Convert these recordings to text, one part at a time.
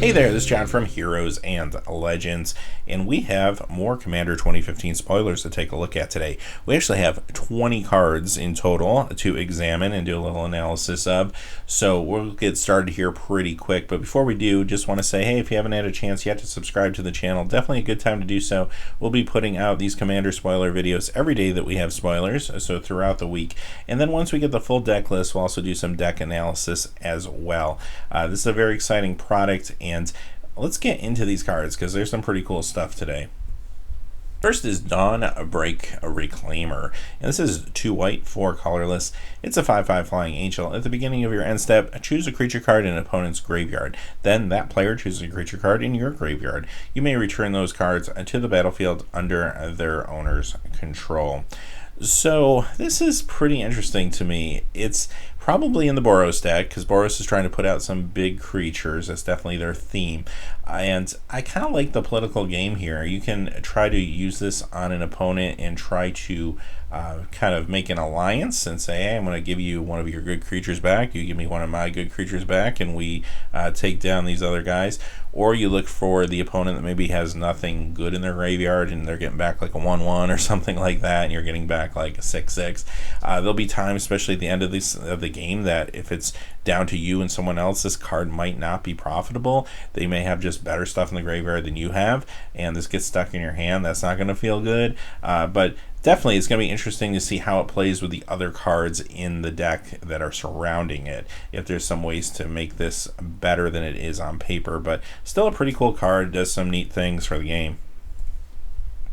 Hey there, this is John from Heroes and Legends, and we have more Commander 2015 spoilers to take a look at today. We actually have 20 cards in total to examine and do a little analysis of, so we'll get started here pretty quick. But before we do, just want to say, hey, if you haven't had a chance yet to subscribe to the channel, definitely a good time to do so. We'll be putting out these Commander spoiler videos every day that we have spoilers, so throughout the week. And then once we get the full deck list, we'll also do some deck analysis as well. This is a very exciting product, and let's get into these cards because there's some pretty cool stuff today. First is Dawnbreak Reclaimer, and this is 2 white, 4 colorless. It's a 5/5 flying angel. At the beginning of your end step, choose a creature card in an opponent's graveyard. Then that player chooses a creature card in your graveyard. You may return those cards to the battlefield under their owner's control. So this is pretty interesting to me. It's probably in the Boros deck because Boros is trying to put out some big creatures. That's definitely their theme. And I kind of like the political game here. You can try to use this on an opponent and try to kind of make an alliance and say, hey, I'm going to give you one of your good creatures back. You give me one of my good creatures back, and we take down these other guys. Or you look for the opponent that maybe has nothing good in their graveyard and they're getting back like a 1/1 or something like that, and you're getting back like a 6/6. There'll be times, especially at the end of the game, that if it's down to you and someone else, this card might not be profitable. They may have just better stuff in the graveyard than you have, and this gets stuck in your hand. That's not going to feel good. But definitely it's going to be interesting to see how it plays with the other cards in the deck that are surrounding it, if there's some ways to make this better than it is on paper. But still a pretty cool card, does some neat things for the game.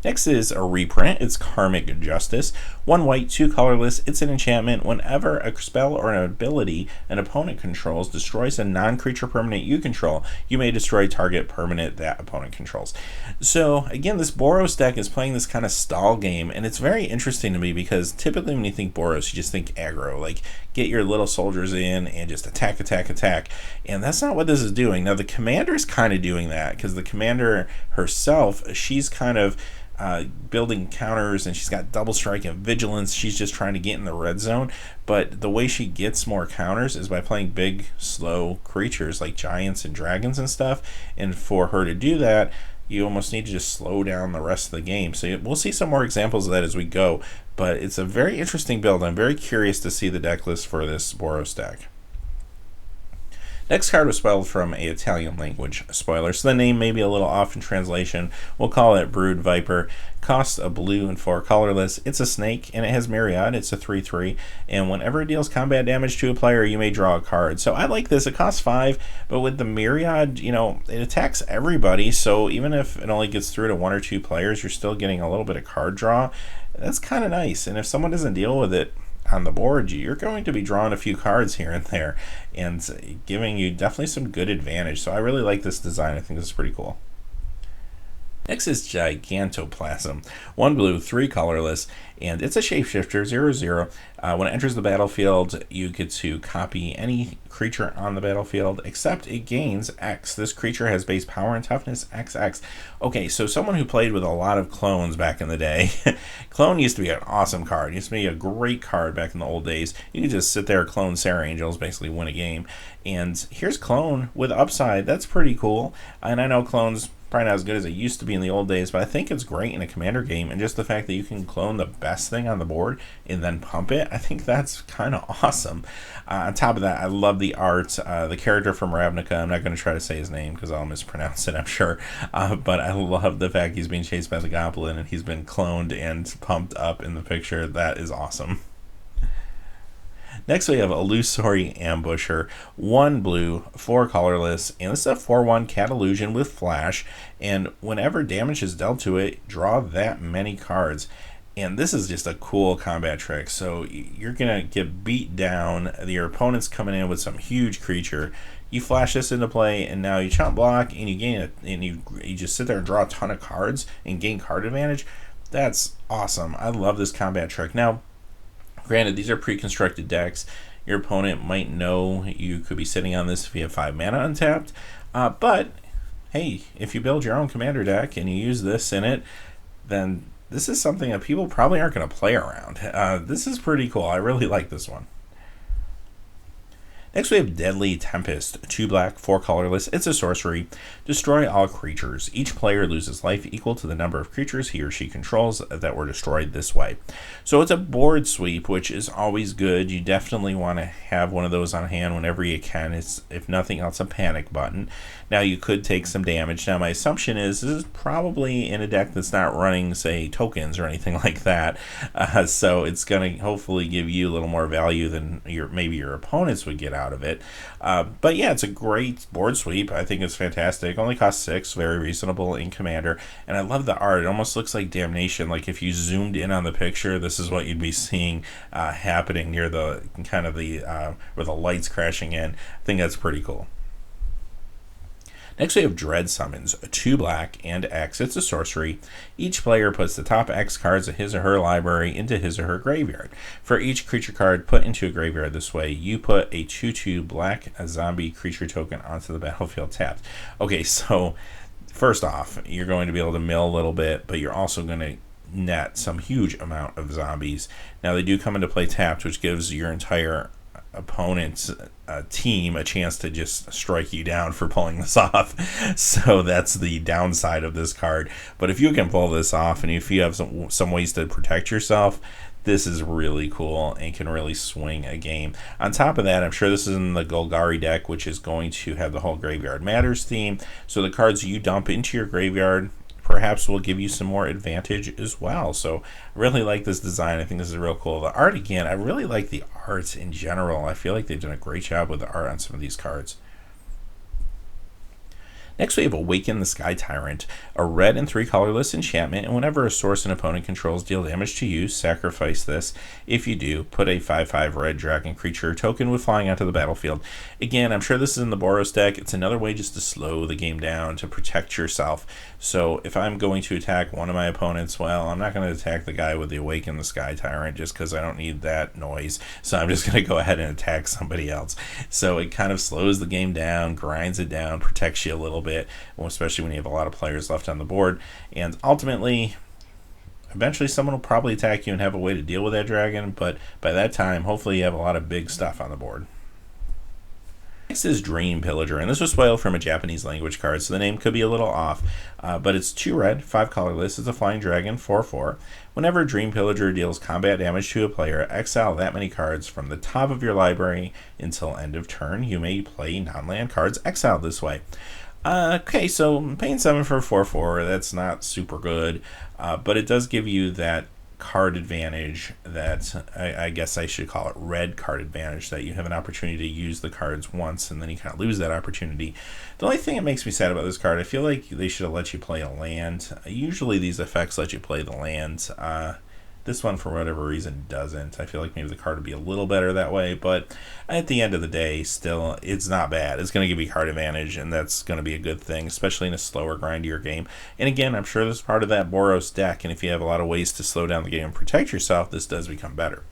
Next is a reprint. It's Karmic Justice. 1 white, 2 colorless. It's an enchantment. Whenever a spell or an ability an opponent controls destroys a non-creature permanent you control, you may destroy target permanent that opponent controls. So again, this Boros deck is playing this kind of stall game, and it's very interesting to me because typically when you think Boros, you just think aggro, like get your little soldiers in and just attack, attack, attack. And that's not what this is doing. Now the commander is kind of doing that because the commander herself, she's kind of building counters, and she's got double strike and vigilance. She's just trying to get in the red zone, but the way she gets more counters is by playing big slow creatures like giants and dragons and stuff, and for her to do that, you almost need to just slow down the rest of the game. So we'll see some more examples of that as we go, but it's a very interesting build. I'm very curious to see the deck list for this Boros deck. Next card was spelled from an Italian language spoiler, so the name may be a little off in translation. We'll call it Brewed Viper. Costs a blue and 4 colorless. It's a snake, and it has Myriad. It's a 3/3, and whenever it deals combat damage to a player, you may draw a card. So I like this. It costs 5, but with the Myriad, you know, it attacks everybody, so even if it only gets through to 1 or 2 players, you're still getting a little bit of card draw. That's kind of nice, and if someone doesn't deal with it on the board, you're going to be drawing a few cards here and there and giving you definitely some good advantage. So I really like this design. I think this is pretty cool. Next is Gigantoplasm. 1 blue, 3 colorless, and it's a shapeshifter, 0/0. When it enters the battlefield, you get to copy any creature on the battlefield, except it gains X. This creature has base power and toughness XX. Okay, so someone who played with a lot of clones back in the day, clone used to be an awesome card. It used to be a great card back in the old days. You could just sit there, clone Sarah Angels, basically win a game. And here's clone with upside. That's pretty cool. And I know clones probably not as good as it used to be in the old days, but I think it's great in a commander game, and just the fact that you can clone the best thing on the board and then pump it, I think that's kind of awesome. On top of that, I love the art. The character from Ravnica, I'm not going to try to say his name because I'll mispronounce it, I'm sure, but I love the fact he's being chased by the goblin and he's been cloned and pumped up in the picture. That is awesome. Next we have Sori Ambusher. 1 blue, 4 colorless, and this is a 4/1 Cat Illusion with flash, and whenever damage is dealt to it, draw that many cards. And this is just a cool combat trick. So you're gonna get beat down, your opponent's coming in with some huge creature, you flash this into play, and now you chump block and you gain it, and you just sit there and draw a ton of cards and gain card advantage. That's awesome. I love this combat trick. Now granted, these are pre-constructed decks. Your opponent might know you could be sitting on this if you have 5 mana untapped. But, hey, if you build your own commander deck and you use this in it, then this is something that people probably aren't going to play around. This is pretty cool. I really like this one. Next we have Deadly Tempest, 2 black, 4 colorless. It's a sorcery. Destroy all creatures. Each player loses life equal to the number of creatures he or she controls that were destroyed this way. So it's a board sweep, which is always good. You definitely want to have one of those on hand whenever you can. It's, if nothing else, a panic button. Now you could take some damage. Now my assumption is this is probably in a deck that's not running, say, tokens or anything like that. So it's going to hopefully give you a little more value than maybe your opponents would get out of it. But yeah, it's a great board sweep. I think it's fantastic. Only costs 6, very reasonable in Commander. And I love the art. It almost looks like Damnation. Like if you zoomed in on the picture, this is what you'd be seeing happening near the kind of the where the light's crashing in. I think that's pretty cool. Next we have Dread Summons, 2 black and X. It's a sorcery. Each player puts the top X cards of his or her library into his or her graveyard. For each creature card put into a graveyard this way, you put a 2/2 black zombie creature token onto the battlefield tapped. Okay, so first off, you're going to be able to mill a little bit, but you're also going to net some huge amount of zombies. Now they do come into play tapped, which gives your entire opponent's team a chance to just strike you down for pulling this off. So that's the downside of this card. But if you can pull this off, and if you have some ways to protect yourself, this is really cool and can really swing a game. On top of that, I'm sure this is in the Golgari deck, which is going to have the whole Graveyard Matters theme. So the cards you dump into your graveyard perhaps will give you some more advantage as well. So I really like this design. I think this is real cool. The art, again, I really like the art in general. I feel like they've done a great job with the art on some of these cards. Next we have Awaken the Sky Tyrant, a red and 3 colorless enchantment, and whenever a source an opponent controls deal damage to you, sacrifice this. If you do, put a 5/5 red dragon creature token with flying onto the battlefield. Again, I'm sure this is in the Boros deck. It's another way just to slow the game down, to protect yourself. So if I'm going to attack one of my opponents, well, I'm not going to attack the guy with the Awaken the Sky Tyrant just because I don't need that noise. So I'm just going to go ahead and attack somebody else. So it kind of slows the game down, grinds it down, protects you a little bit, especially when you have a lot of players left on the board. And ultimately, eventually someone will probably attack you and have a way to deal with that dragon, but by that time, hopefully you have a lot of big stuff on the board. Next is Dream Pillager, and this was spoiled from a Japanese language card, so the name could be a little off, but it's 2 red, 5 colorless. It's a flying dragon, 4/4. Whenever Dream Pillager deals combat damage to a player, exile that many cards from the top of your library until end of turn. You may play non-land cards exiled this way. Okay, so paying 7 for 4/4, that's not super good, but it does give you that card advantage that I guess I should call it red card advantage, that you have an opportunity to use the cards once and then you kind of lose that opportunity. The only thing that makes me sad about this card, I feel like they should have let you play a land. Usually these effects let you play the land. This one, for whatever reason, doesn't. I feel like maybe the card would be a little better that way, but at the end of the day, still, it's not bad. It's going to give you card advantage, and that's going to be a good thing, especially in a slower, grindier game. And again, I'm sure this is part of that Boros deck, and if you have a lot of ways to slow down the game and protect yourself, this does become better.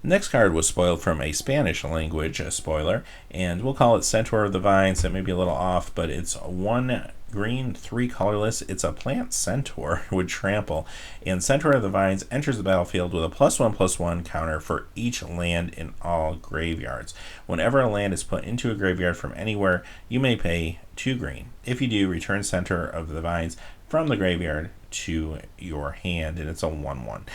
Next card was spoiled from a Spanish language spoiler, and we'll call it Centaur of the Vines. That may be a little off, but it's 1 green, 3 colorless. It's a plant centaur with trample, and Centaur of the Vines enters the battlefield with a +1/+1 counter for each land in all graveyards. Whenever a land is put into a graveyard from anywhere, you may pay 2 green. If you do, return Centaur of the Vines from the graveyard to your hand, and it's a 1/1.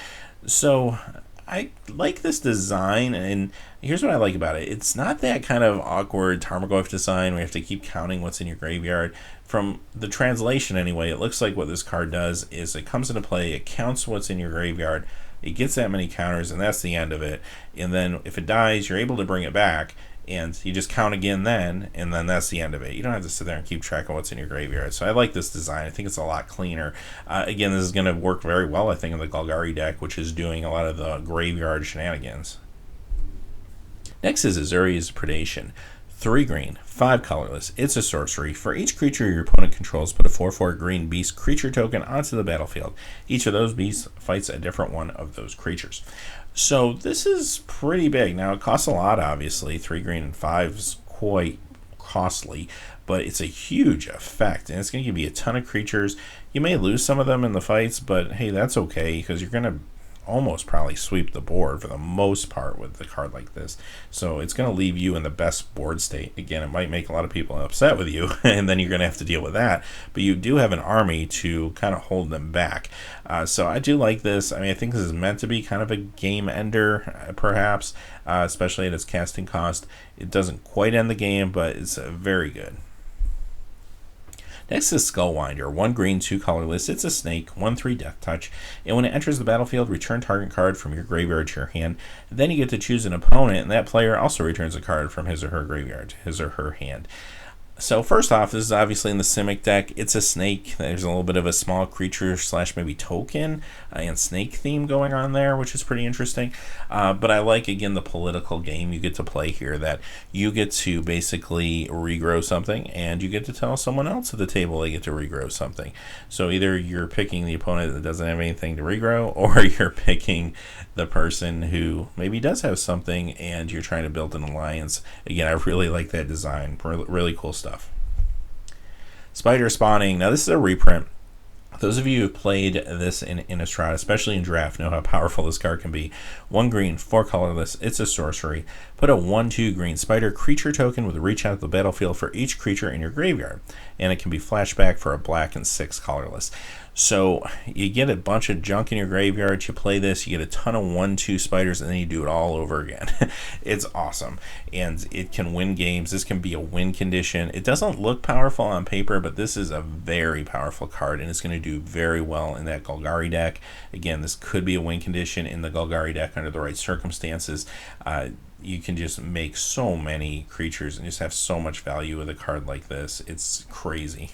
So I like this design, and here's what I like about it. It's not that kind of awkward Tarmogoyf design where you have to keep counting what's in your graveyard. From the translation anyway, it looks like what this card does is it comes into play, it counts what's in your graveyard, it gets that many counters, and that's the end of it. And then if it dies, you're able to bring it back, and you just count again then, and then that's the end of it. You don't have to sit there and keep track of what's in your graveyard. So I like this design. I think it's a lot cleaner. Again, this is going to work very well, I think, in the Golgari deck, which is doing a lot of the graveyard shenanigans. Next is Azureus Predation. 3 green, 5 colorless. It's a sorcery. For each creature your opponent controls, put a 4/4 green beast creature token onto the battlefield. Each of those beasts fights a different one of those creatures. So this is pretty big. Now it costs a lot, obviously. 3 green and 5 is quite costly, but it's a huge effect, and it's going to give you a ton of creatures. You may lose some of them in the fights, but hey, that's okay, because you're going to almost probably sweep the board for the most part with the card like this. So it's going to leave you in the best board state. Again, it might make a lot of people upset with you, and then you're going to have to deal with that. But you do have an army to kind of hold them back. So I do like this. I mean, I think this is meant to be kind of a game ender, perhaps, especially at its casting cost. It doesn't quite end the game, but it's very good. Next is Skullwinder, 1 green, 2 colorless. It's a snake, 1/3 death touch, and when it enters the battlefield, return target card from your graveyard to your hand. Then you get to choose an opponent, and that player also returns a card from his or her graveyard to his or her hand. So first off, this is obviously in the Simic deck. It's a snake. There's a little bit of a small creature / maybe token and snake theme going on there, which is pretty interesting. But I like, again, the political game you get to play here, that you get to basically regrow something, and you get to tell someone else at the table they get to regrow something. So either you're picking the opponent that doesn't have anything to regrow, or you're picking the person who maybe does have something, and you're trying to build an alliance. Again, I really like that design. Really cool stuff. Spider Spawning. Now, this is a reprint. Those of you who played this in Innistrad, especially in Draft, know how powerful this card can be. 1 green, 4 colorless. It's a sorcery. Put a 1/2 green spider creature token with a reach out to the battlefield for each creature in your graveyard, and it can be flashback for a black and 6 colorless. So you get a bunch of junk in your graveyard, you play this, you get a ton of 1/2 spiders, and then you do it all over again. It's awesome, and it can win games. This can be a win condition. It doesn't look powerful on paper, but this is a very powerful card, and it's going to do very well in that Golgari deck. Again, this could be a win condition in the Golgari deck under the right circumstances. You can just make so many creatures and just have so much value with a card like this. It's crazy.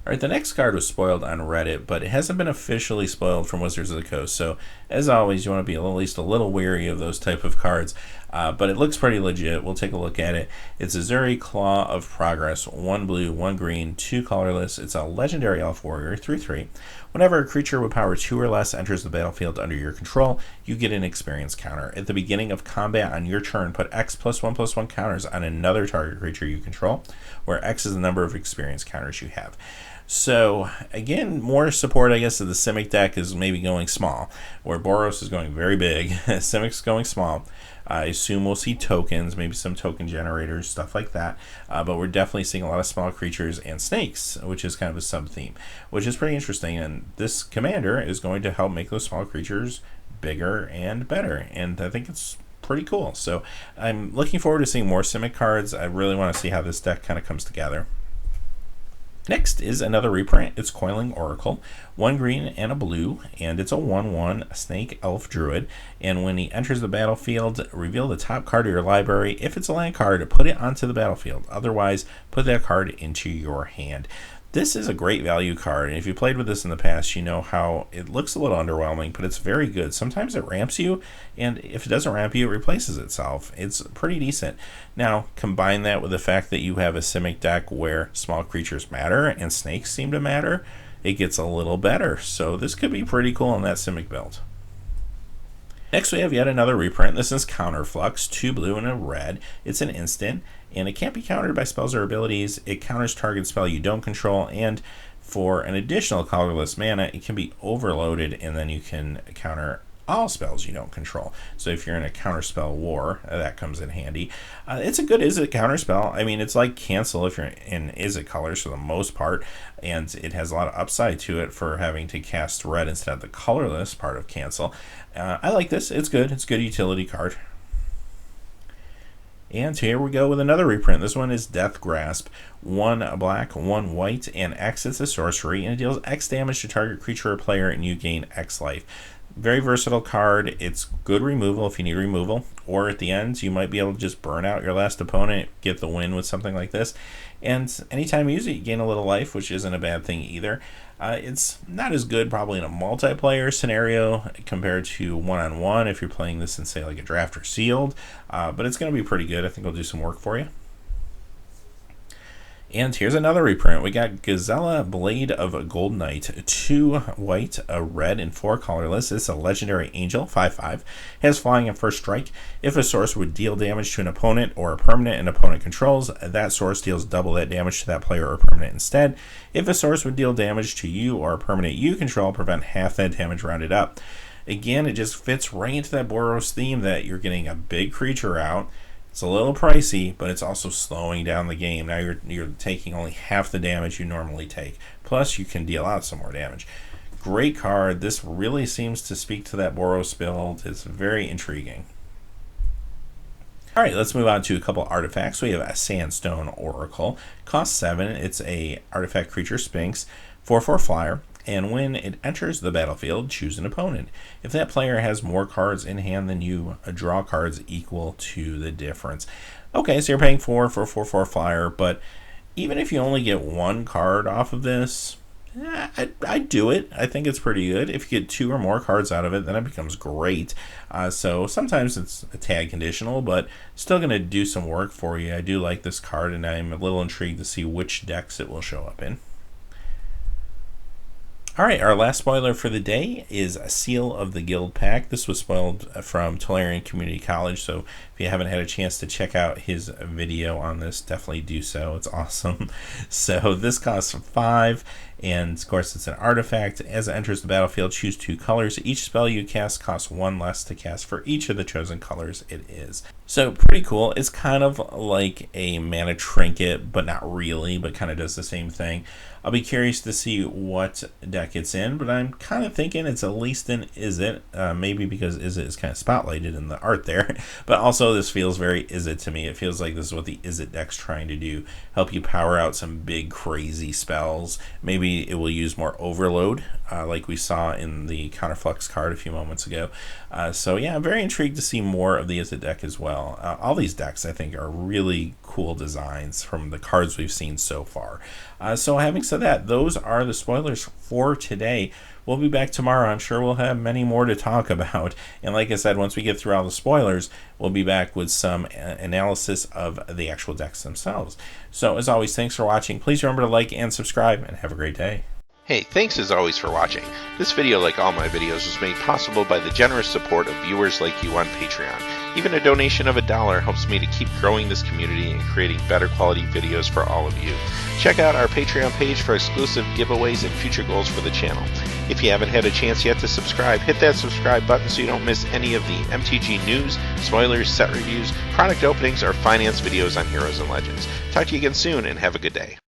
Alright, the next card was spoiled on Reddit, but it hasn't been officially spoiled from Wizards of the Coast. So, as always, you want to be at least a little wary of those type of cards. But it looks pretty legit. We'll take a look at it. It's Azeri Claw of Progress, 1 blue, 1 green, 2 colorless. It's a legendary elf warrior, 3/3. Whenever a creature with power 2 or less enters the battlefield under your control, you get an experience counter. At the beginning of combat on your turn, put X +1/+1 counters on another target creature you control, where X is the number of experience counters you have. So, again, more support, I guess, of the Simic deck is maybe going small, where Boros is going very big, Simic's going small. I assume we'll see tokens, maybe some token generators, stuff like that, but we're definitely seeing a lot of small creatures and snakes, which is kind of a sub-theme, which is pretty interesting, and this commander is going to help make those small creatures bigger and better, and I think it's pretty cool. So I'm looking forward to seeing more Simic cards. I really want to see how this deck kind of comes together. Next is another reprint. It's Coiling Oracle, 1 green and a blue, and it's a 1/1 snake elf druid. And when he enters the battlefield, reveal the top card of your library. If it's a land card, put it onto the battlefield. Otherwise, put that card into your hand. This is a great value card, and if you played with this in the past, you know how it looks a little underwhelming, but it's very good. Sometimes it ramps you, and if it doesn't ramp you, it replaces itself. It's pretty decent. Now, combine that with the fact that you have a Simic deck where small creatures matter and snakes seem to matter, it gets a little better. So this could be pretty cool in that Simic build. Next, we have yet another reprint. This is Counter Flux, 2 blue and a red. It's an instant, and it can't be countered by spells or abilities. It counters target spell you don't control, and for an additional colorless mana, it can be overloaded, and then you can counter all spells you don't control. So if you're in a counterspell war, that comes in handy. It's a good Izzet counterspell. I mean, it's like cancel if you're in Izzet colors for the most part, and it has a lot of upside to it for having to cast red instead of the colorless part of cancel. I like this. It's good. It's a good utility card. And here we go with another reprint. This one is Death Grasp. 1 black, 1 white, and X is a sorcery, and it deals X damage to target creature or player, and you gain X life. Very versatile card. It's good removal if you need removal, or at the end you might be able to just burn out your last opponent, get the win with something like this. And anytime you use it, you gain a little life, which isn't a bad thing either. It's not as good probably in a multiplayer scenario compared to one-on-one if you're playing this in, say, like a draft or sealed, but it's going to be pretty good. I think it'll do some work for you. And here's another reprint. We got Gizella Blade of Gold Knight, 2 white, a red, and 4 colorless. It's a legendary angel, 5/5. Has flying and first strike. If a source would deal damage to an opponent or a permanent an opponent controls, that source deals double that damage to that player or permanent instead. If a source would deal damage to you or a permanent you control, prevent half that damage rounded up. Again, it just fits right into that Boros theme that you're getting a big creature out. It's a little pricey, but it's also slowing down the game. Now you're taking only half the damage you normally take. Plus, you can deal out some more damage. Great card. This really seems to speak to that Boros build. It's very intriguing. Alright, let's move on to a couple artifacts. We have a Sandstone Oracle. Cost 7. It's a artifact creature Sphinx. 4/4 flyer. And when it enters the battlefield, choose an opponent. If that player has more cards in hand than you, draw cards equal to the difference. Okay, so you're paying 4 for a 4/4 flyer, but even if you only get 1 card off of this, I'd do it. I think it's pretty good. If you get 2 or more cards out of it, then it becomes great. So sometimes it's a tag conditional, but still going to do some work for you. I do like this card, and I'm a little intrigued to see which decks it will show up in. Alright, our last spoiler for the day is a Seal of the Guild pack. This was spoiled from Tolarian Community College, so if you haven't had a chance to check out his video on this, definitely do so. It's awesome. So this costs 5, and of course it's an artifact. As it enters the battlefield, choose 2 colors. Each spell you cast costs 1 less to cast for each of the chosen colors it is. So pretty cool. It's kind of like a mana trinket, but not really, but kind of does the same thing. I'll be curious to see what deck it's in, but I'm kind of thinking it's at least in Izzet, maybe because Izzet is kind of spotlighted in the art there, but also this feels very Izzet to me. It feels like this is what the Izzet deck's trying to do, help you power out some big crazy spells. Maybe it will use more overload, like we saw in the Counterflux card a few moments ago. So yeah, I'm very intrigued to see more of the Izzet deck as well. All these decks, I think, are really cool designs from the cards we've seen so far. So having said that, those are the spoilers for today. We'll be back tomorrow. I'm sure we'll have many more to talk about. And like I said, once we get through all the spoilers, we'll be back with some analysis of the actual decks themselves. So as always, thanks for watching. Please remember to like and subscribe, and have a great day. Hey, thanks as always for watching. This video, like all my videos, was made possible by the generous support of viewers like you on Patreon. Even a donation of $1 helps me to keep growing this community and creating better quality videos for all of you. Check out our Patreon page for exclusive giveaways and future goals for the channel. If you haven't had a chance yet to subscribe, hit that subscribe button so you don't miss any of the MTG news, spoilers, set reviews, product openings, or finance videos on Heroes and Legends. Talk to you again soon, and have a good day.